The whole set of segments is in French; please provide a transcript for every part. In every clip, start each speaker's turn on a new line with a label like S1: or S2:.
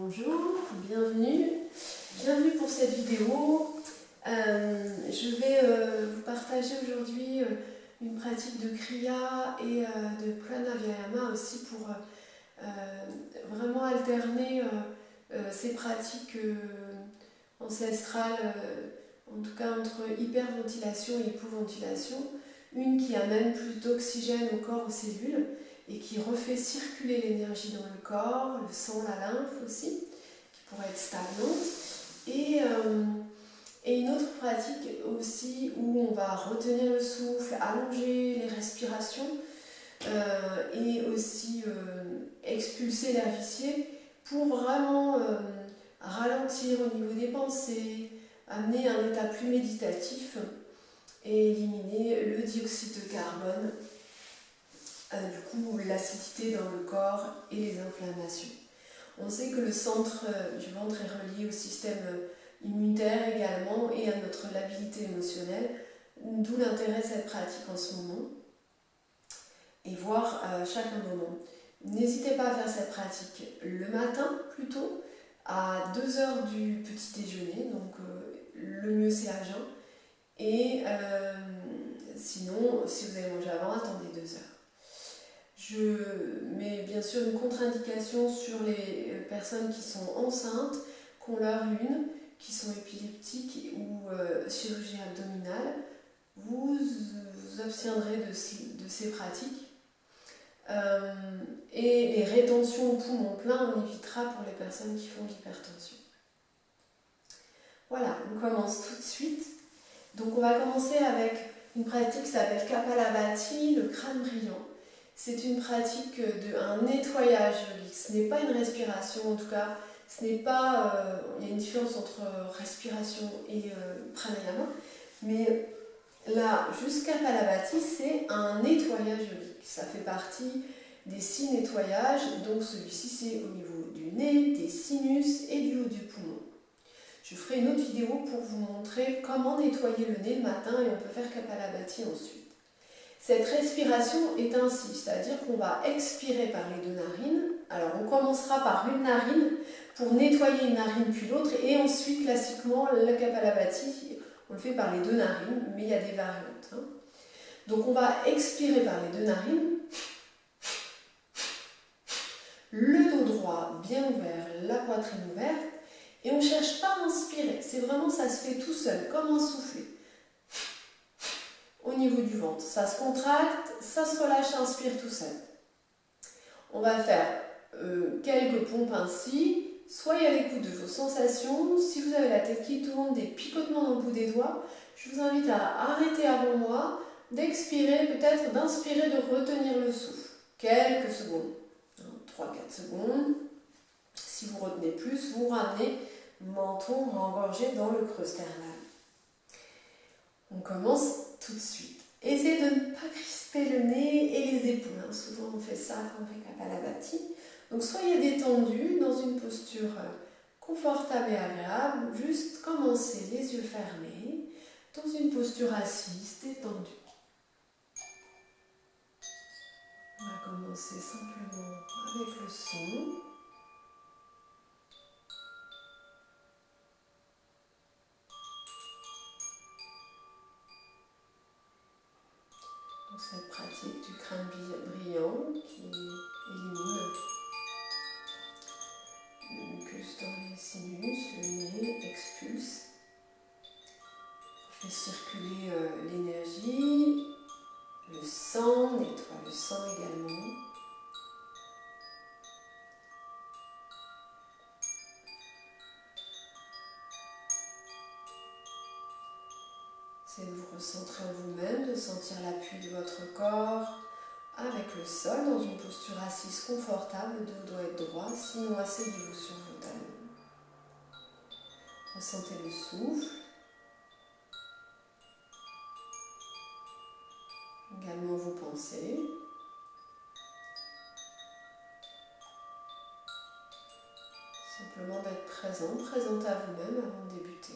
S1: Bonjour, bienvenue pour cette vidéo. Je vais vous partager aujourd'hui une pratique de Kriya et de Pranayama aussi pour vraiment alterner ces pratiques ancestrales, en tout cas entre hyperventilation et hypoventilation, une qui amène plus d'oxygène au corps, aux cellules, et qui refait circuler l'énergie dans le corps, le sang, la lymphe aussi, qui pourrait être stagnante. Et une autre pratique aussi où on va retenir le souffle, allonger les respirations et aussi expulser l'air vicié pour vraiment ralentir au niveau des pensées, amener un état plus méditatif et éliminer le dioxyde de carbone. Du coup, l'acidité dans le corps et les inflammations. On sait que le centre du ventre est relié au système immunitaire également et à notre labilité émotionnelle, d'où l'intérêt de cette pratique en ce moment, et voir à chaque moment. N'hésitez pas à faire cette pratique le matin plutôt, à 2 heures du petit déjeuner, donc le mieux c'est à jeun, et sinon, si vous avez mangé avant, attendez 2 heures. Je mets bien sûr une contre-indication sur les personnes qui sont enceintes, qui ont leur lune, qui sont épileptiques ou chirurgie abdominale. Vous vous abstiendrez de ces pratiques. Et les rétentions au poumon plein, on évitera pour les personnes qui font de l'hypertension. Voilà, on commence tout de suite. Donc on va commencer avec une pratique qui s'appelle Kapalabhati, le crâne brillant. C'est une pratique d'un nettoyage yogique. Ce n'est pas une respiration, en tout cas, ce n'est pas. Il y a une différence entre respiration et pranayama, mais là, jusqu'à Kapalabhati, c'est un nettoyage yogique. Ça fait partie des 6 nettoyages, donc celui-ci c'est au niveau du nez, des sinus et du haut du poumon. Je ferai une autre vidéo pour vous montrer comment nettoyer le nez le matin et on peut faire Kapalabhati ensuite. Cette respiration est ainsi, c'est-à-dire qu'on va expirer par les 2 narines. Alors on commencera par une narine pour nettoyer une narine puis l'autre et ensuite classiquement le Kapalabhati, on le fait par les 2 narines, mais il y a des variantes. Donc on va expirer par les 2 narines, le dos droit bien ouvert, la poitrine ouverte, et on ne cherche pas à inspirer, c'est vraiment ça se fait tout seul, comme un soufflet. Au niveau du ventre, ça se contracte, ça se relâche, inspire tout seul. On va faire quelques pompes ainsi. Soyez à l'écoute de vos sensations. Si vous avez la tête qui tourne, des picotements dans le bout des doigts, je vous invite à arrêter avant moi, d'expirer, peut-être d'inspirer, de retenir le souffle. Quelques secondes, 3-4 secondes. Si vous retenez plus, vous ramenez menton rengorgé dans le creux sternal. On commence tout de suite. Essayez de ne pas crisper le nez et les épaules. Souvent on fait ça quand on fait Kapalabhati. Donc soyez détendus dans une posture confortable et agréable. Juste commencez les yeux fermés, dans une posture assise, détendue. On va commencer simplement avec le son. Cette pratique du crâne brillant qui élimine le mucus dans les sinus, le nez, expulse, fait circuler l'énergie, le sang, nettoie le sang également. C'est de vous recentrer en vous-même, de sentir l'appui de votre corps avec le sol dans une posture assise confortable. Le dos doit être droit, sinon asseyez-vous sur vos talons. Ressentez le souffle. Également vos pensées. Simplement d'être présente à vous-même avant de débuter.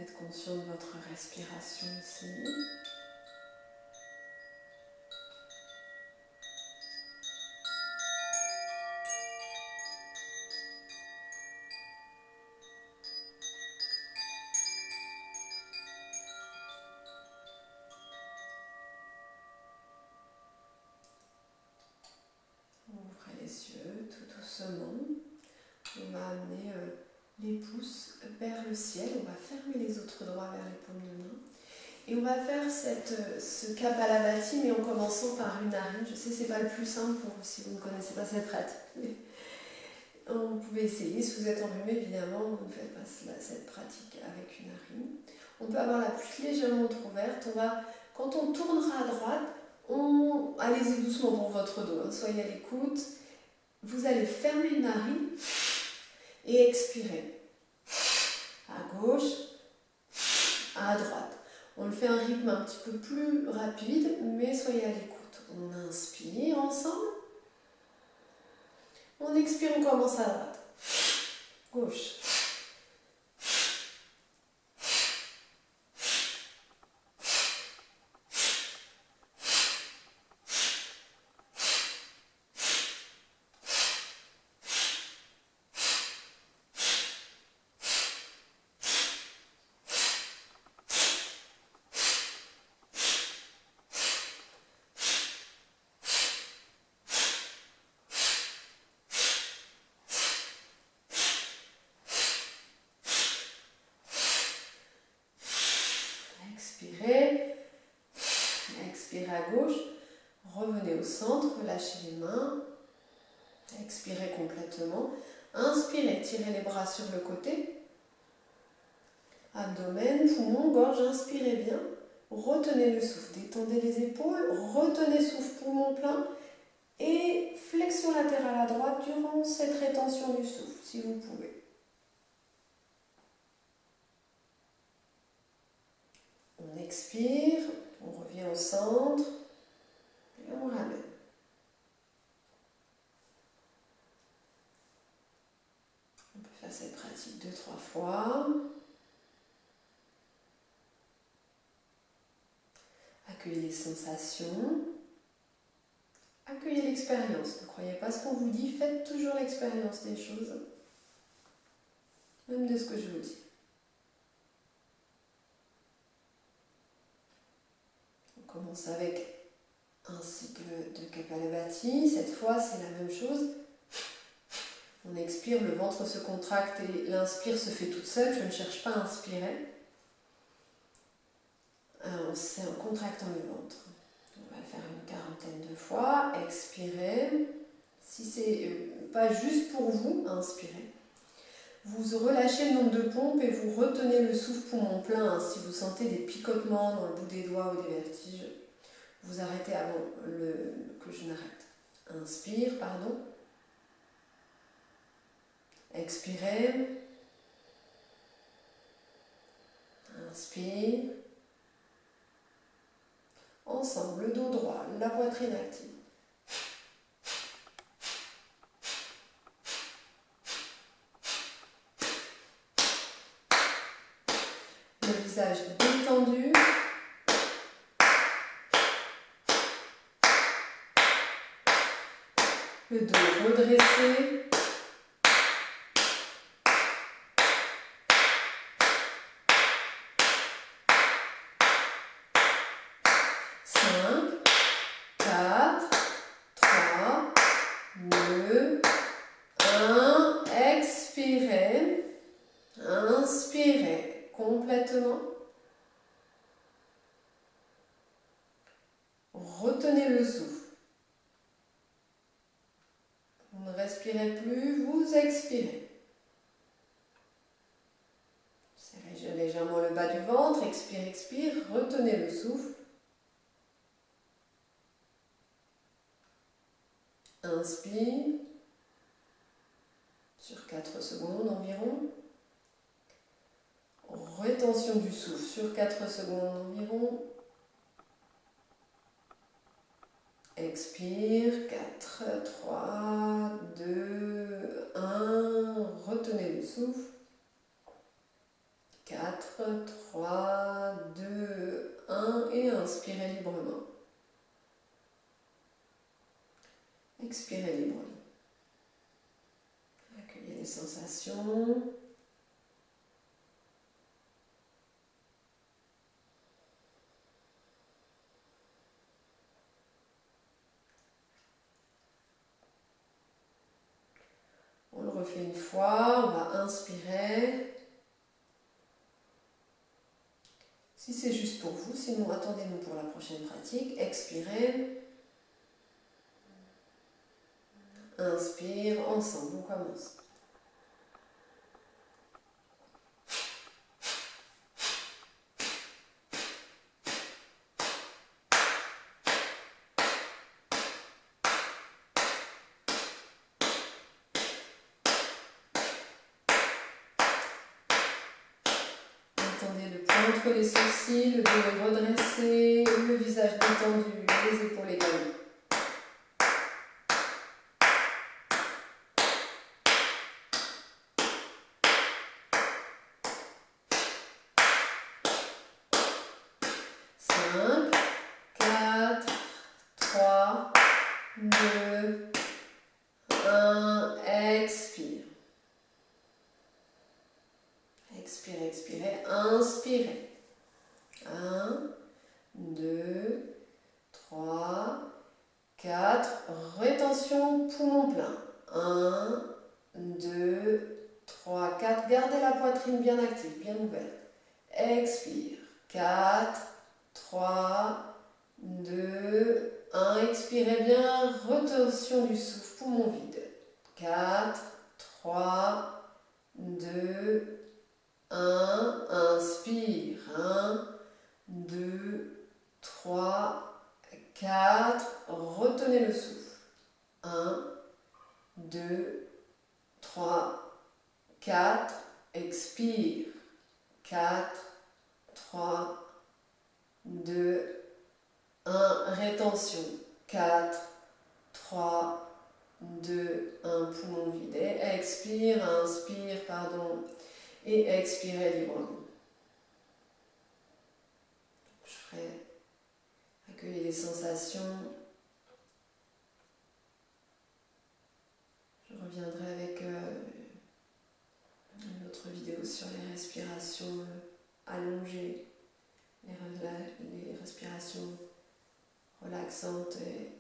S1: être conscient de votre respiration ici. Ouvrez les yeux tout doucement. On va amener les pouces vers le ciel. On va fermer les autres doigts vers les paumes de main. Et on va faire ce Kapalabhati, mais en commençant par une narine. Je sais que ce n'est pas le plus simple pour vous si vous ne connaissez pas cette pratique. Vous pouvez essayer. Si vous êtes enrhumé, évidemment, vous ne faites pas cette pratique avec une narine. On peut avoir la bouche légèrement ouverte. Quand on tournera à droite, allez-y doucement pour votre dos. Soyez à l'écoute. Vous allez fermer une narine et expirer. À gauche, à droite. On le fait à un rythme un petit peu plus rapide, mais soyez à l'écoute. On inspire ensemble. On expire, on commence à droite. Gauche. Expirez. Expirez à gauche. Revenez au centre, relâchez les mains. Expirez complètement. Inspirez, tirez les bras sur le côté. Abdomen, poumon, gorge, inspirez bien. Retenez le souffle, détendez les épaules, retenez souffle, poumon plein. Et flexion latérale à droite durant cette rétention du souffle, si vous pouvez. On expire, on revient au centre et on ramène. On peut faire cette pratique 2-3 fois. Accueillez les sensations. Accueillez l'expérience. Ne croyez pas ce qu'on vous dit, faites toujours l'expérience des choses. Même de ce que je vous dis. On commence avec un cycle de Kapalabhati. Cette fois, c'est la même chose. On expire, le ventre se contracte et l'inspire se fait toute seule. Je ne cherche pas à inspirer. C'est en contractant le ventre. On va le faire une quarantaine de fois. Expirez. Si c'est pas juste pour vous, inspirez. Vous relâchez le nombre de pompes et vous retenez le souffle poumon plein. Si vous sentez des picotements dans le bout des doigts ou des vertiges, vous arrêtez avant que je n'arrête. Inspire, pardon. Expirez. Inspire. Ensemble, le dos droit, la poitrine active. Le visage détendu. Le dos redressé. Inspirez complètement. Retenez le souffle. Vous ne respirez plus, vous expirez. Serrez légèrement le bas du ventre, expire, expire, retenez le souffle. Inspire. Sur 4 secondes environ. Rétention du souffle sur 4 secondes environ. Expire, 4, 3, 2, 1. Retenez le souffle. 4, les sensations. On le refait une fois, on va inspirer. Si c'est juste pour vous, sinon attendez-nous pour la prochaine pratique. Expirez. Inspire, ensemble, on commence. Attendez le poing entre les sourcils, le dos est redressé, le visage détendu, les épaules également. Expirez, expirez, inspirez. 1, 2, 3, 4. Rétention, poumon plein. 1, 2, 3, 4. Gardez la poitrine bien active, bien ouverte. Expire. 4, 3, 2, 1. Expirez bien. Retention du souffle, poumon vide. 4, 3, 2, 1, inspire, 1, 2, 3, 4, retenez le souffle, 1, 2, 3, 4, expire, 4, 3, 2, 1, rétention, 4, 3, 2, 1, poumon vidé, expire, inspire, pardon, et expirez librement. Je ferai accueillir les sensations. Je reviendrai avec une autre vidéo sur les respirations allongées, les respirations relaxantes et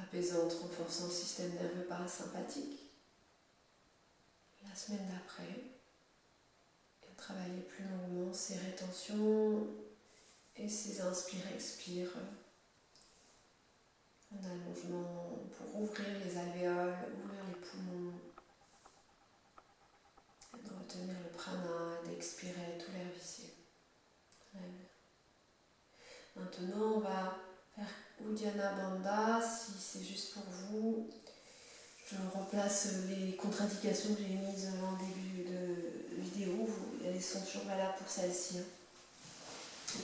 S1: apaisantes, renforçant le système nerveux parasympathique. La semaine d'après, travailler plus longuement ces rétentions et ces inspire-expire en allongement pour ouvrir les alvéoles, ouvrir les poumons, et de retenir le prana et d'expirer tout l'air vicieux. Maintenant, on va faire Uddiyana Bandha. Si c'est juste pour vous, je replace les contre-indications que j'ai mises en début de vidéo. Elles sont toujours valables pour celles-ci.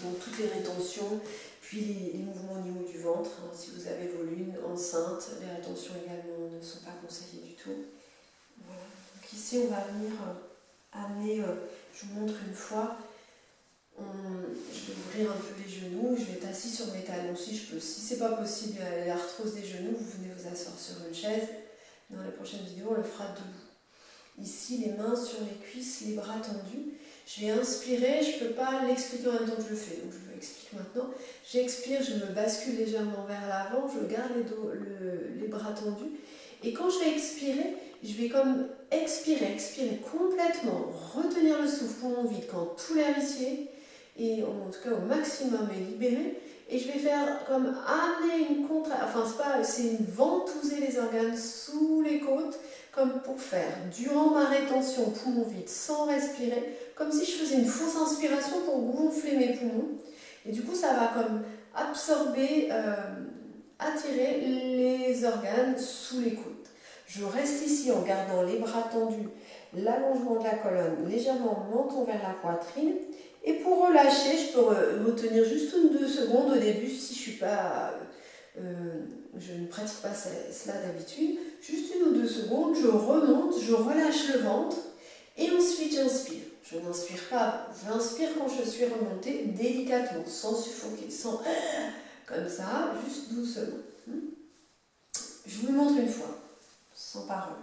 S1: Donc toutes les rétentions, puis les mouvements au niveau du ventre. Si vous avez vos lunes enceintes, les rétentions également ne sont pas conseillées du tout. Voilà. Donc ici, on va venir amener, je vous montre une fois, je vais ouvrir un peu les genoux, je vais être assis sur mes talons si je peux. Si c'est pas possible, l'arthrose des genoux, vous venez vous asseoir sur une chaise. Dans la prochaine vidéo, on le fera debout. Ici, les mains sur les cuisses, les bras tendus. Je vais inspirer, je ne peux pas l'expliquer en même temps que je le fais, donc je l'explique maintenant. J'expire, je me bascule légèrement vers l'avant, je garde les bras tendus. Et quand je vais expirer, je vais comme expirer complètement, retenir le souffle, poumon vide, quand tout l'air vicié, et en tout cas au maximum est libéré. Et je vais faire comme amener une c'est une ventouser les organes sous les côtes, comme pour faire, durant ma rétention, poumon vide, sans respirer, comme si je faisais une fausse inspiration pour gonfler mes poumons. Et du coup, ça va comme absorber, attirer les organes sous les côtes. Je reste ici en gardant les bras tendus, l'allongement de la colonne, légèrement menton vers la poitrine. Et pour relâcher, je peux retenir juste 1 ou 2 secondes au début si je suis pas, je ne pratique pas cela d'habitude. Juste 1 ou 2 secondes, je remonte, je relâche le ventre et ensuite j'inspire. Je n'inspire pas, j'inspire quand je suis remontée délicatement, sans suffoquer, sans comme ça, juste doucement. Je vous le montre une fois, sans parole.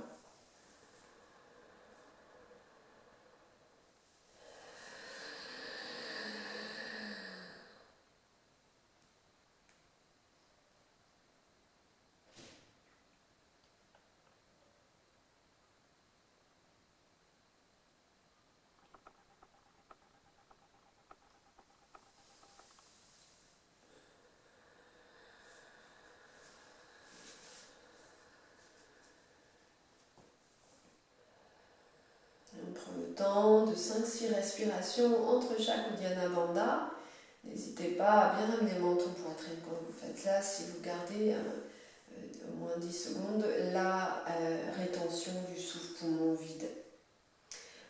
S1: temps de 5-6 respirations entre chaque Uddiyana Bandha. N'hésitez pas à bien ramener menton poitrine quand vous faites là, si vous gardez au moins 10 secondes la rétention du souffle poumon vide.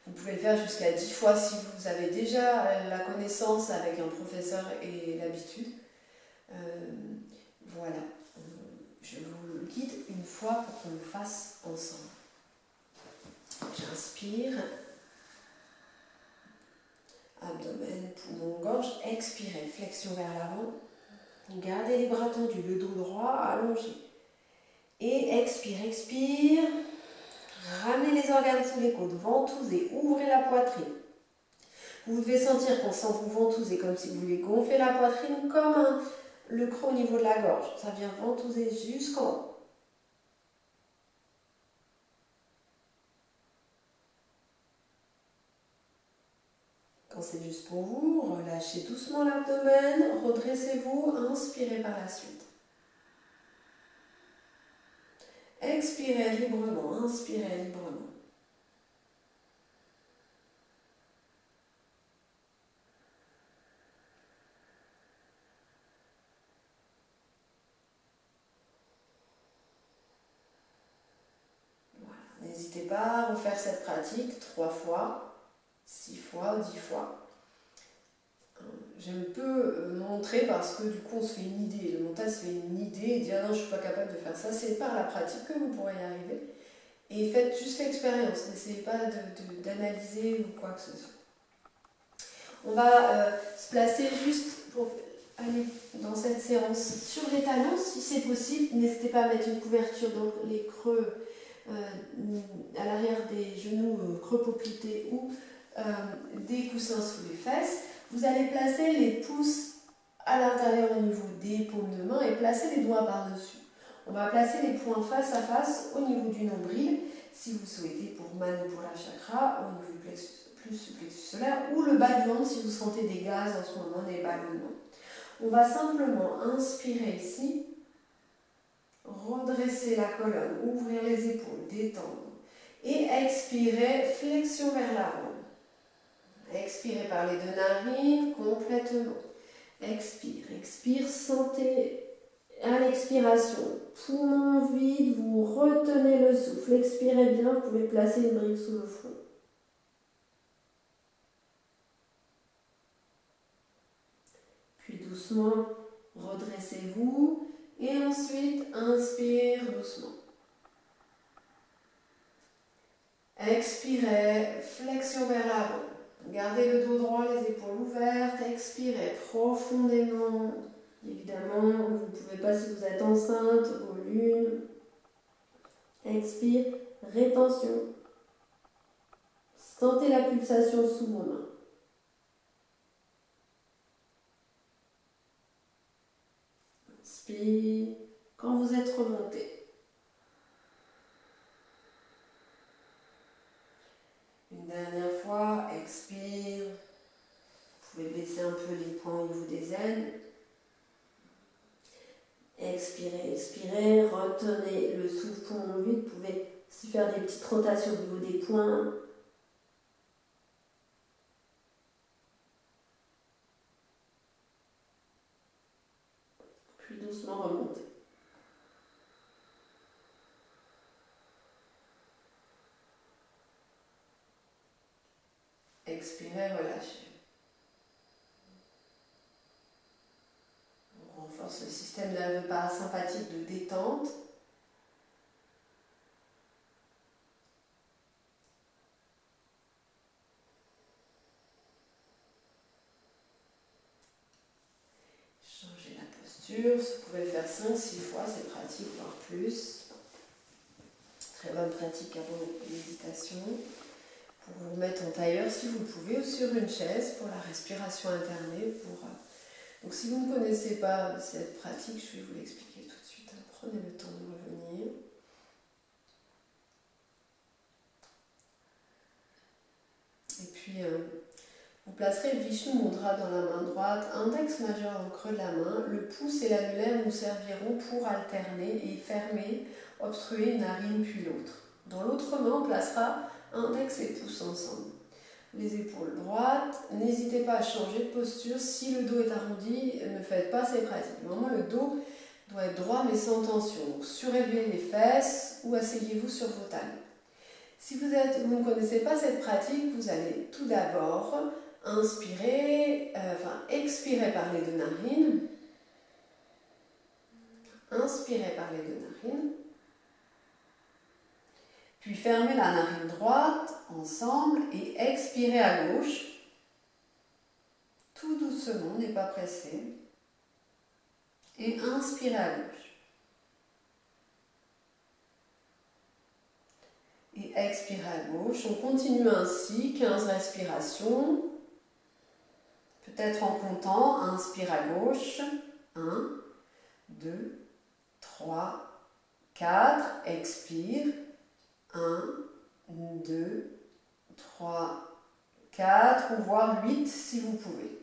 S1: Vous pouvez le faire jusqu'à 10 fois si vous avez déjà la connaissance avec un professeur et l'habitude. Voilà, je vous guide une fois pour qu'on le fasse ensemble. J'inspire, abdomen, poumon, gorge, expirez, flexion vers l'avant. Gardez les bras tendus, le dos droit allongé. Et expire, expire. Ramenez les organes sous les côtes, ventousez, ouvrez la poitrine. Vous devez sentir qu'on sent vous ventouser comme si vous vouliez gonfler la poitrine comme le creux au niveau de la gorge. Ça vient ventouser jusqu'en haut. Quand c'est juste pour vous, relâchez doucement l'abdomen, redressez-vous, inspirez par la suite. Expirez librement, inspirez librement. Voilà. N'hésitez pas à refaire cette pratique 3 fois, 6 fois ou 10 fois. J'aime peu montrer parce que du coup on se fait une idée. Le mental se fait une idée et dit ah non je ne suis pas capable de faire ça. C'est par la pratique que vous pourrez y arriver. Et faites juste l'expérience. N'essayez pas d'analyser ou quoi que ce soit. On va se placer juste pour aller dans cette séance sur les talons. Si c'est possible, n'hésitez pas à mettre une couverture dans les creux à l'arrière des genoux, creux poplités ou des coussins sous les fesses. Vous allez placer les pouces à l'intérieur au niveau des paumes de main et placer les doigts par-dessus. On va placer les poings face à face au niveau du nombril, si vous souhaitez pour Manipura Chakra, au niveau du plexus solaire, ou le bas du ventre si vous sentez des gaz en ce moment, des ballonnements. On va simplement inspirer ici, redresser la colonne, ouvrir les épaules, détendre. Et expirer, flexion vers l'avant. Expirez par les 2 narines complètement. Expire, expire, sentez à l'expiration, poumon vide, vous retenez le souffle. Expirez bien, vous pouvez placer une brique sous le front. Puis doucement, redressez-vous et ensuite inspire doucement. Expirez, flexion vers l'avant. Gardez le dos droit, les épaules ouvertes, expirez profondément. Évidemment, vous ne pouvez pas si vous êtes enceinte, volume. Expire, rétention. Sentez la pulsation sous vos mains. Inspire, quand vous êtes remonté. Une dernière fois, expire. Vous pouvez baisser un peu les poings au niveau des ailes. Expirez, expirez, retenez le souffle poumon vide. Vous pouvez aussi faire des petites rotations au niveau des poings. Puis doucement remonter. Expirez, relâchez. On renforce le système nerveux parasympathique de détente. Changez la posture. Vous pouvez faire 5-6 fois, c'est pratique, voire plus. Très bonne pratique avant la méditation. Pour vous mettre en tailleur si vous le pouvez ou sur une chaise pour la respiration alternée. Donc si vous ne connaissez pas cette pratique, je vais vous l'expliquer tout de suite. Prenez le temps de revenir. Et puis vous placerez le Vishnu Mudra dans la main droite, index majeur dans le creux de la main, le pouce et l'annulaire nous serviront pour alterner et fermer, obstruer une narine puis l'autre. Dans l'autre main, on placera index et pouce ensemble. les épaules droites. N'hésitez pas à changer de posture. Si le dos est arrondi, ne faites pas ces pratiques. Vraiment, le dos doit être droit mais sans tension. Donc, surélevez les fesses ou asseyez-vous sur vos talons. Si vous ne connaissez pas cette pratique, vous allez tout d'abord expirer par les deux narines. Inspirez par les deux narines. Puis fermez la narine droite ensemble et expirez à gauche. Tout doucement, n'est pas pressé. Et inspirez à gauche. Et expirez à gauche. On continue ainsi, 15 respirations. Peut-être en comptant, inspire à gauche. 1, 2, 3, 4. Expire. 1, 2, 3, 4 ou voire 8 si vous pouvez.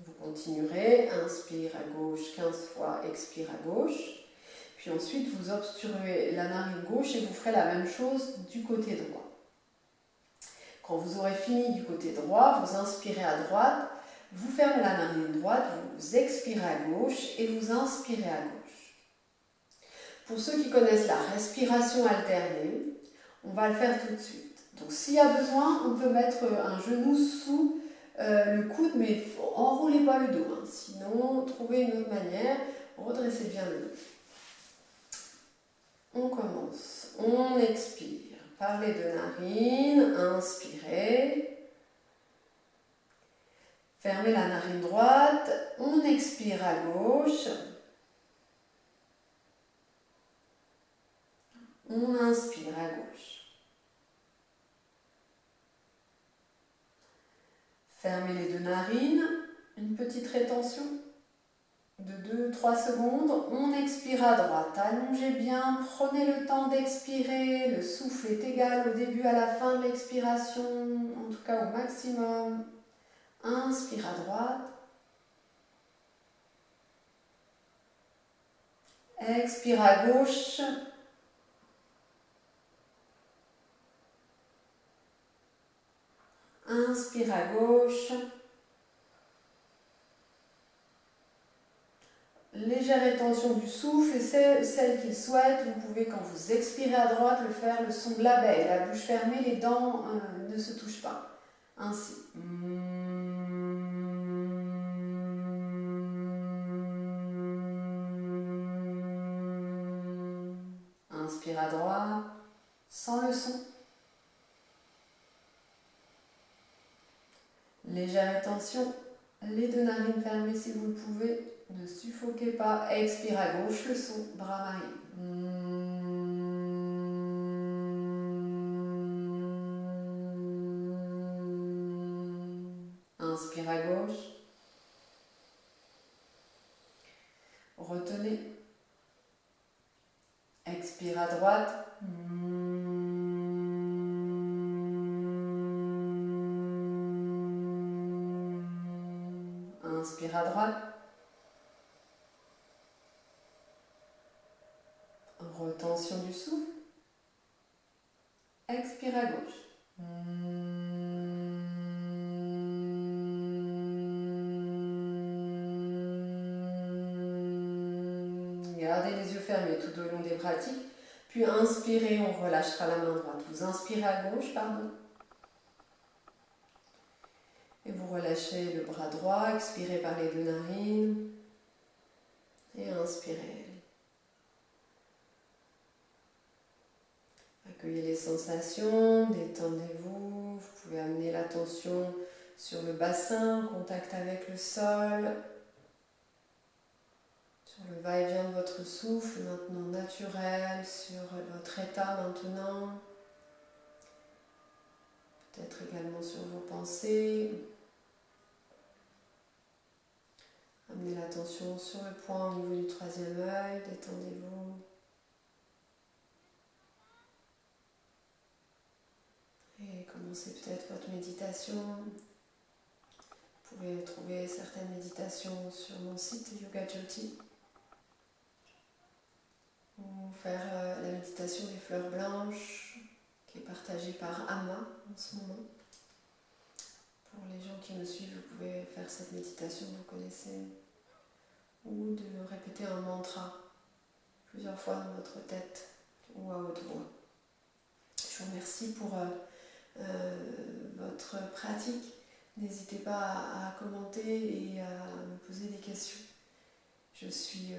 S1: Vous continuerez, inspire à gauche 15 fois, expire à gauche. Puis ensuite, vous obstruez la narine gauche et vous ferez la même chose du côté droit. Quand vous aurez fini du côté droit, vous inspirez à droite, vous fermez la narine droite, vous expirez à gauche et vous inspirez à gauche. Pour ceux qui connaissent la respiration alternée, on va le faire tout de suite. Donc s'il y a besoin, on peut mettre un genou sous le coude, mais enroulez pas le dos. Hein. Sinon, trouvez une autre manière, redressez bien le dos. On commence. On expire par les deux narines. Inspirez. Fermez la narine droite. On expire à gauche. On inspire à gauche. Fermez les deux narines. Une petite rétention de 2-3 secondes. On expire à droite. Allongez bien. Prenez le temps d'expirer. Le souffle est égal au début à la fin de l'expiration. En tout cas au maximum. Inspire à droite. Expire à gauche. Inspire à gauche. Légère rétention du souffle et celle qu'il souhaite, vous pouvez quand vous expirez à droite le faire le son de l'abeille, la bouche fermée, les dents ne se touchent pas. Ainsi. Inspire à droite, sans le son. Légère rétention, les deux narines fermées si vous le pouvez. Ne suffoquez pas. Expire à gauche, le son, bras mariés. Inspire à gauche. Retenez. Expire à droite. Inspire à droite. Retention du souffle. Expire à gauche. Gardez les yeux fermés tout au long des pratiques. Puis inspirez, on relâchera la main droite. Vous inspirez à gauche, pardon. Et vous relâchez le bras droit. Expirez par les deux narines. Et inspirez. Accueillez les sensations, détendez-vous. Vous pouvez amener l'attention sur le bassin, contact avec le sol. Sur le va-et-vient de votre souffle, maintenant naturel, sur votre état maintenant. Peut-être également sur vos pensées. Amenez l'attention sur le point au niveau du troisième œil, détendez-vous. Et commencez peut-être votre méditation. Vous pouvez trouver certaines méditations sur mon site Yoga Jyoti. Ou faire la méditation des fleurs blanches qui est partagée par Amma en ce moment. Pour les gens qui me suivent, vous pouvez faire cette méditation, vous connaissez, ou de répéter un mantra plusieurs fois dans votre tête ou à haute voix. Je vous remercie pour votre pratique. N'hésitez pas à commenter et à me poser des questions. Je suis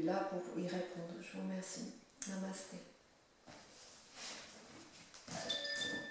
S1: là pour y répondre. Je vous remercie. Namasté.